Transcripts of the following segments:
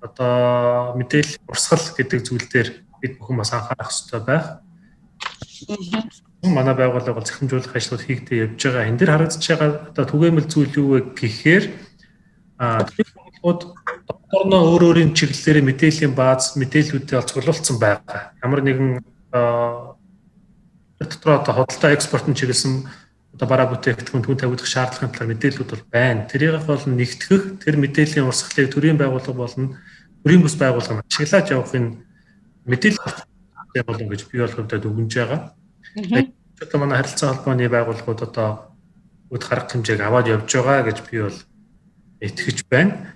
одоо мэдээлэл урсгал гэдэг зүйл дээр бид бүхэн бас анхаарах хэрэгтэй байх. Манай байгууллага бол захимжуулах ажлууд хийгдэж явж байгаа. Энэ дээр харагдаж байгаа одоо түгээмэл зүйл юу вэ гэхээр докторноо өөрийн чиглэлээр мэдээллийн бааз мэдээллүүдээ цуглуулсан байгаа. Ямар нэгэн дотор одоо худалдаа экспортын чиглэсэн одоо бараа бүтээгдэхүүн түн тавигдах шаардлагын талаар мэдээллүүд бол байна. Тэрийг бол нэгтгэх, тэр мэдээллийн урсгалыг төрийн байгууллага болон төрийн бус байгууллага ашиглаж явахын мэдээлэл болон гэж би бол хувьдаа дүгнэж байгаа. Одоо манай харилцаа холбооны байгууллагууд одоо үд харах хэмжээг аваад явж байгаа гэж би бол итгэж байна.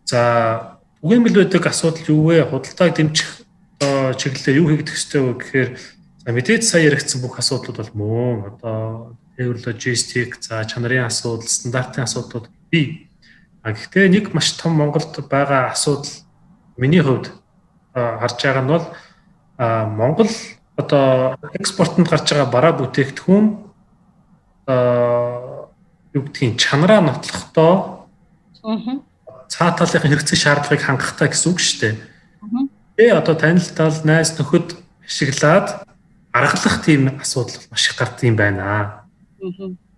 За түгээмэл байдаг асуудал юу вэ? Худалдааг дэмжих чиглэлээр юу хийгдэх ёстой вэ гэхээр мэдээж сая яригдсан бүх асуудлууд бол мөн одоо тээвэр логистик, за чанарын асуудал, стандартын асуудлууд бий. Гэхдээ нэг маш том Монголд байгаа асуудал миний хувьд харж байгаа нь бол Монгол одоо экспортод гарч байгаа бараа бүтээгдэхүүн юу гэдгийг чанараа нотлохдоо цаа талынхын хэрэгцээ шаардлагыг хангахтаа гэсэн үг шүү дээ. Тэгээ одоо танил тал найз нөхөд ашиглаад аргалах тийм асуудал маш их гардаг юм байна.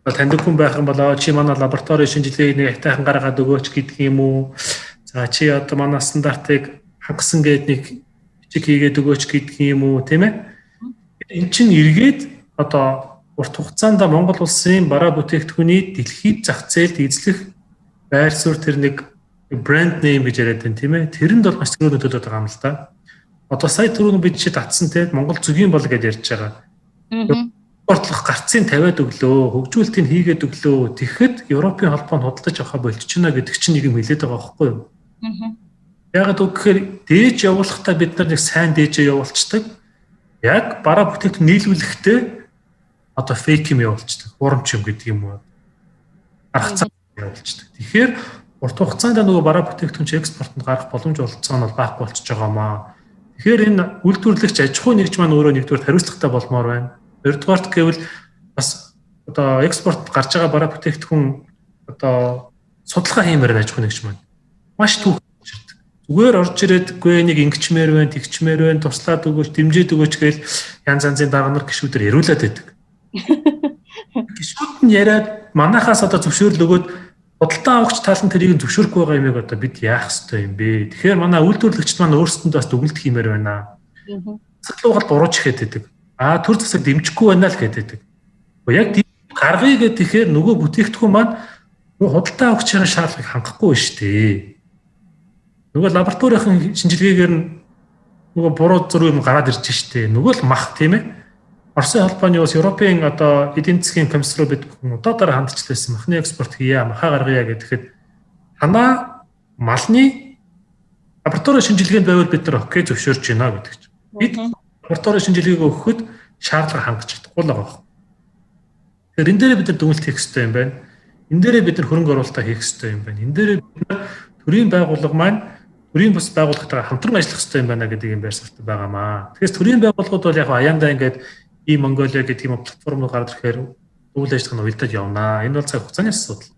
Таньд хүн байх юм бол чи манай лаборатори шинжилгээг нэг хайтайхан гаргаад өгөөч гэдэг юм уу? За чи одоо манай стандартыг хангасан гэдэг нэг бичиг хийгээд өгөөч гэдэг юм уу, тийм ээ? Энд чинь эргээд одоо урт хугацаанд Монгол улсын бараа бүтээгдэхүүний дэлхийд зах зээлд эзлэх байр суурь тэр нэг брэнд нейм гэж яриад байна, тийм ээ? Тэрэнд бол маш түрүү нөлөөлөд байгаа юм л да. Одоо сая түрүүн бид чи татсан те Монгол зөгийн бол гэж ярьж байгаа. Экспортлох гарцын тавиад өглөө, хөгжүүлэлтийг хийгээд өглөө. Тэгэхэд Европын холбоонд худалдаж авахаа болчихно гэдэг чинь нэг юм хэлээд байгаа байхгүй юу? Яг гэхээр дээж явуулахдаа бид нар нэг сайн дээжээ явуулцдаг. Яг бараа бүтээгдэхүүн нийлүүлэхдээ одоо фейк юм явуулцдаг. Хурамч юм гэдэг юм уу? Аргацаа явуулцдаг. Тэгэхээр урт хугацаанд нөгөө бараа бүтээгдэхүүн чи экспортод гарах боломж олцоо нь бол байхгүй болчихж байгаамаа. Тэгэхээр энэ үйлдвэрлэгч аж ахуй нэгж маань өөрөө нэгдүгээр хариуцлагатай болмоор байна. Хоёрдугаарт гэвэл бас одоо экспортод гарч байгаа бараа бүтээгдэхүүн одоо судалгаа хиймээр аж ахуй нэгж маань маш түүх ширдэг. Зүгээр орж ирээд үгүй нэг ингэчмээр байна, тэгчмээр байна, туслаад өгөөч, дэмжиж өгөөч гээл янз янзын дарга нар гişүүдээр яриулаад байдаг. Гişүүд нь яриад манахаас одоо зөвшөөрөл өгөөд худалдаа авахч тал нь тэрийг зөвшөөрөхгүй байгаа юмыг одоо бид яах ёстой юм бэ? Тэгэхээр манай үйлдвэрлэгчид маань өөрсдөндөө бас дүгнэлт хиймээр байна. Цэцлүүгэл бурууч ихэд байдаг. Төр засаг дэмжихгүй байна л гэдэг. Яг гаргая гэхээр нөгөө бүтээгдэхүүн маань нөгөө худалдаа авахчийн шаардлагыг хангахгүй байна шүү дээ. Нөгөө лабораторийн шинжилгээгээр нь нөгөө буруу зураг юм гараад ирж штэ. Нөгөө л мах тийм ээ. Оросын холбооны ус Европын одоо эдийн засгийн комиссар бид удаагаар хандчихлээсэн махны экспорт хийя, махаа гаргая гэхэд танаа малны лабораторийн шинжилгээнд байвал бид нар окей зөвшөөрч байна гэдэг чинь. Бид лабораторийн шинжилгээг өгөхөд шаардлага хангаж чадахгүй л байгаа. Тэгэхээр энэ дээрээ бид нар дүгнэлт хийх хэрэгтэй юм байна. Энэ дээрээ бид нар хөрөнгө оруулалтаа хийх хэрэгтэй юм байна. Энэ дээрээ бид нар төрийн байгууллага маань төрийн бус байгууллагатайгаа хамтран ажиллах хэрэгтэй юм байна гэдэг юм байр суурьтай байгаамаа. Тэгэхээр төрийн байгууллагууд бол яг аяндаа ингээд Mongolia гэдэг юм платформ руу гараад ирэхээр үйл ажиллагаа нь уялдаад явнаа. Энэ бол цаг хугацааны асуудал.